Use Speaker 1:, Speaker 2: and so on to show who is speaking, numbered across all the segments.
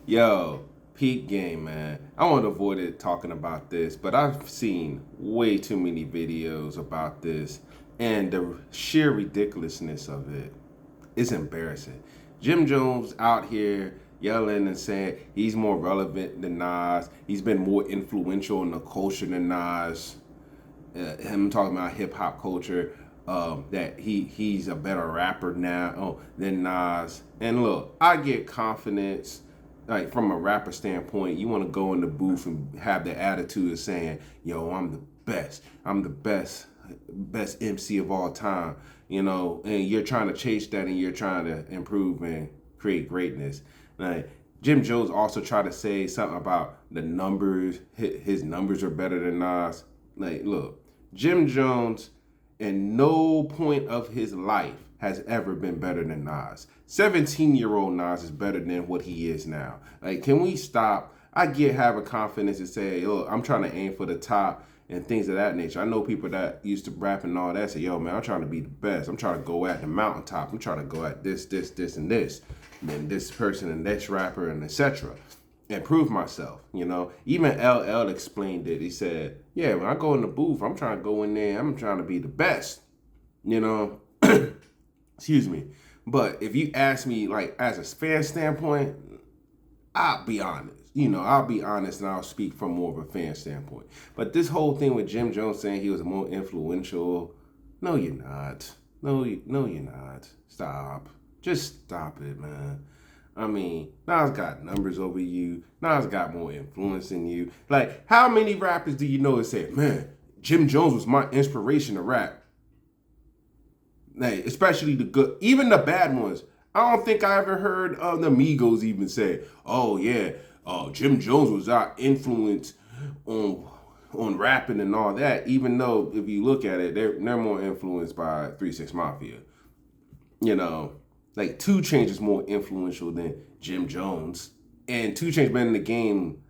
Speaker 1: Yo, peak game, man. I want to avoid it talking about this, but I've seen way too many videos about this, and the sheer ridiculousness of it is embarrassing. Jim Jones out here yelling and saying he's more relevant than Nas. He's been more influential in the culture than Nas. Him talking about hip hop culture. That he's a better rapper now than Nas. And look, I get confidence. Like from a rapper standpoint, you want to go in the booth and have the attitude of saying, "Yo, I'm the best. I'm the best MC of all time." And you're trying to chase that, and you're trying to improve and create greatness. Like Jim Jones also tried to say something about the numbers. His numbers are better than Nas. Like, look, Jim Jones, in no point of his life has ever been better than Nas. 17-year-old Nas is better than what he is now. Like, can we stop? I get having confidence and say, look, I'm trying to aim for the top and things of that nature. I know people that used to rap and all that say, yo, man, I'm trying to be the best. I'm trying to go at the mountaintop. I'm trying to go at this, and this. And then this person and this rapper and etc. And prove myself, Even LL explained it. He said, yeah, when I go in the booth, I'm trying to go in there. I'm trying to be the best, Excuse me. But if you ask me, like, as a fan standpoint, I'll be honest. I'll be honest and I'll speak from more of a fan standpoint. But this whole thing with Jim Jones saying he was more influential, no, you're not. No, you're not. Stop. Just stop it, man. I mean, Nas got numbers over you. Nas got more influence than you. Like, how many rappers do you know that say, man, Jim Jones was my inspiration to rap? Like, especially the good, even the bad ones. I don't think I ever heard of the Migos even say, oh, yeah, Jim Jones was our influence on rapping and all that, even though if you look at it, they're more influenced by 3 6 Mafia. Like 2 Chainz is more influential than Jim Jones. And 2 Chainz been in the game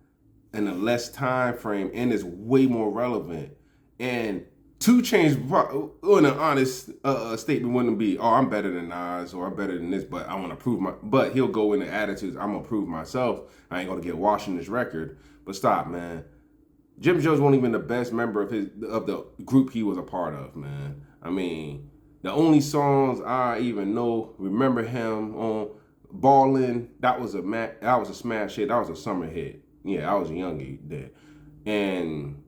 Speaker 1: in a less time frame and is way more relevant. And 2 Chainz, in an honest statement, wouldn't be, oh, I'm better than Nas or I'm better than this, but I want to prove but he'll go into attitudes, I'm going to prove myself. I ain't going to get washed in this record. But stop, man. Jim Jones wasn't even the best member of the group he was a part of, man. I mean, the only songs I even remember him on, Ballin', that was a smash hit. That was a summer hit. Yeah, I was a youngie then. And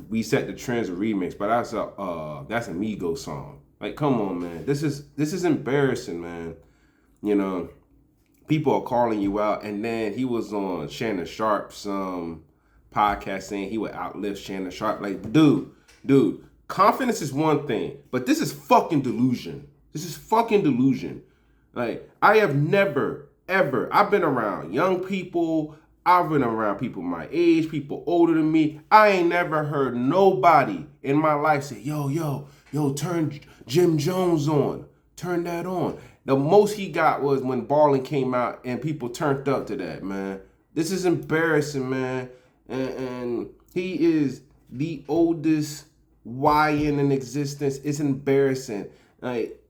Speaker 1: we set the trends of remix, but that's a Migos song. Like, come on, man. This is embarrassing, man. People are calling you out, and then he was on Shannon Sharp's podcast saying he would outlive Shannon Sharp. Like, dude, confidence is one thing, but this is fucking delusion. This is fucking delusion. Like, I have never, ever, I've been around young people, I've been around people my age, people older than me. I ain't never heard nobody in my life say, yo, turn Jim Jones on. Turn that on. The most he got was when Ballin' came out and people turned up to that, man. This is embarrassing, man. And he is the oldest YN in existence. It's embarrassing. Like,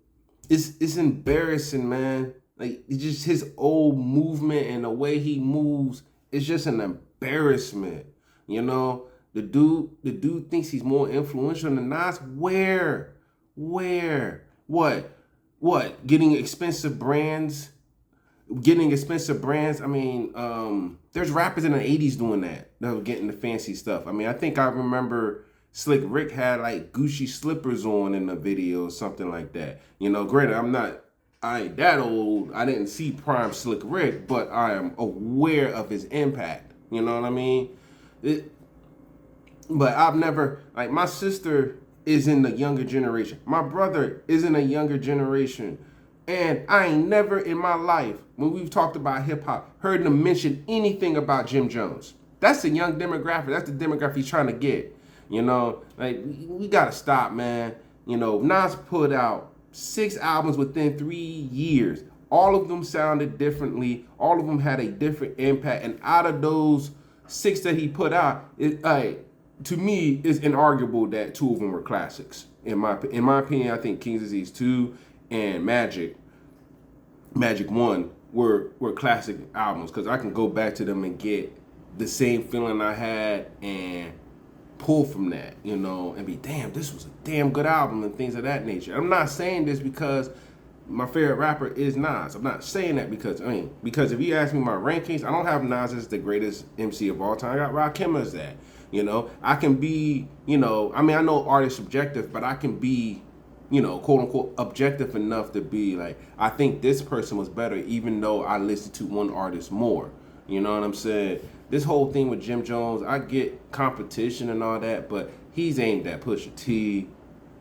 Speaker 1: it's embarrassing, man. Like, it's just his old movement and the way he moves. It's just an embarrassment. The dude thinks he's more influential than Nas. Where? What? Getting expensive brands? I mean, there's rappers in the 80s doing that were getting the fancy stuff. I mean, I think I remember Slick Rick had like Gucci slippers on in the video or something like that. Granted, I ain't that old. I didn't see prime Slick Rick, but I am aware of his impact. You know what I mean? But I've never, like, my sister is in the younger generation. My brother is in a younger generation. And I ain't never in my life, when we've talked about hip hop, heard them mention anything about Jim Jones. That's the young demographic. That's the demographic he's trying to get. Like, we gotta stop, man. Nas put out 6 albums within 3 years. All of them sounded differently. All of them had a different impact. And out of those 6 that he put out, to me, it's inarguable that 2 of them were classics. In my opinion, I think King's Disease 2 and Magic 1 were classic albums, because I can go back to them and get the same feeling I had and pull from that, you know, and be, damn, this was a damn good album and things of that nature. I'm not saying this because my favorite rapper is Nas. I'm not saying that because if you ask me my rankings, I don't have Nas as the greatest MC of all time. I got Rakim as that. You know, I can be, you know, I mean, I know art is subjective, but I can be, you know, quote unquote objective enough to be like, I think this person was better, even though I listened to one artist more. You know what I'm saying? This whole thing with Jim Jones, I get competition and all that, but he's aimed at Pusha T.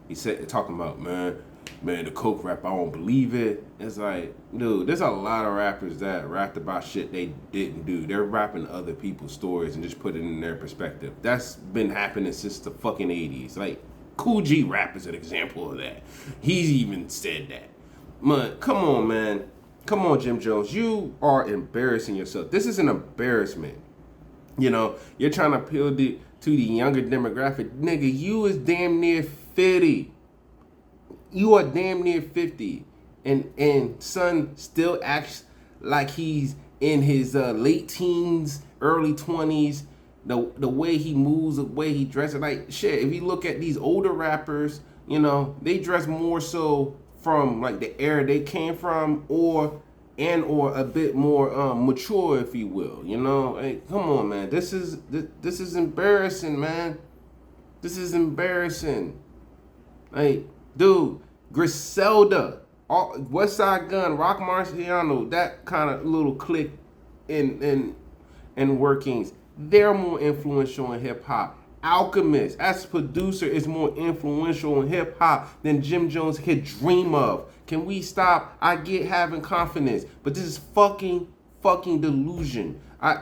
Speaker 1: He said, talking about, man, the coke rap, I don't believe it. It's like, dude, there's a lot of rappers that rapped about shit they didn't do. They're rapping other people's stories and just put it in their perspective. That's been happening since the fucking 80s. Like, Cool G Rap is an example of that. He's even said that. Man, come on, man. Come on, Jim Jones. You are embarrassing yourself. This is an embarrassment. You know, you're trying to appeal to the younger demographic. Nigga, you is damn near 50. You are damn near 50. And son still acts like he's in his late teens, early 20s. The way he moves, the way he dresses. Like, shit, if you look at these older rappers, you know, they dress more so from like the era they came from, or a bit more mature, if you will. You know, hey, come on, man. This is embarrassing, man. This is embarrassing. Like, dude, Griselda, West Side Gun, Rock Marciano, that kind of little clique in workings. They're more influential in hip hop. Alchemist, as a producer, is more influential in hip hop than Jim Jones could dream of. Can we stop? I get having confidence, but this is fucking delusion. I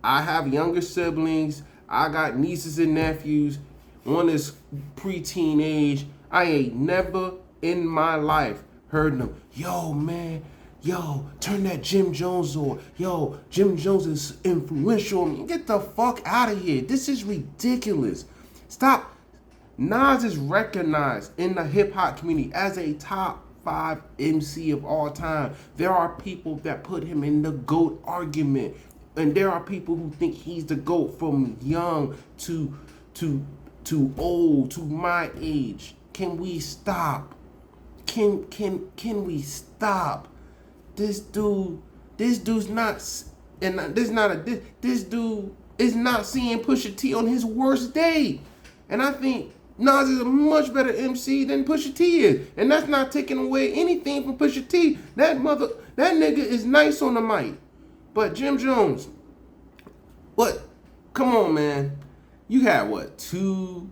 Speaker 1: have younger siblings. I got nieces and nephews. One is preteen age. I ain't never in my life heard them, yo, man, yo, turn that Jim Jones on. Yo, Jim Jones is influential on me. Get the fuck out of here. This is ridiculous. Stop. Nas is recognized in the hip hop community as a top 5 MC of all time. There are people that put him in the GOAT argument. And there are people who think he's the GOAT from young to old, to my age. Can we stop? Can we stop? This dude's not, and this dude is not seeing Pusha T on his worst day. And I think Nas is a much better MC than Pusha T is. And that's not taking away anything from Pusha T. That nigga is nice on the mic. But Jim Jones, what? Come on, man. You had what, 2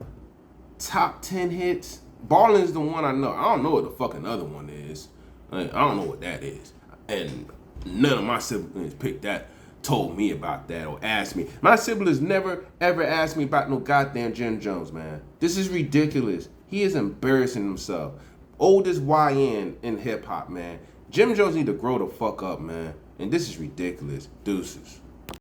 Speaker 1: top 10 hits? Ballin's the one I know. I don't know what the fucking other one is. I don't know what that is. And none of my siblings picked that, told me about that, or asked me. My siblings never ever asked me about no goddamn Jim Jones, man. This is ridiculous. He is embarrassing himself. Oldest YN in hip hop, man. Jim Jones need to grow the fuck up, man. And this is ridiculous. Deuces.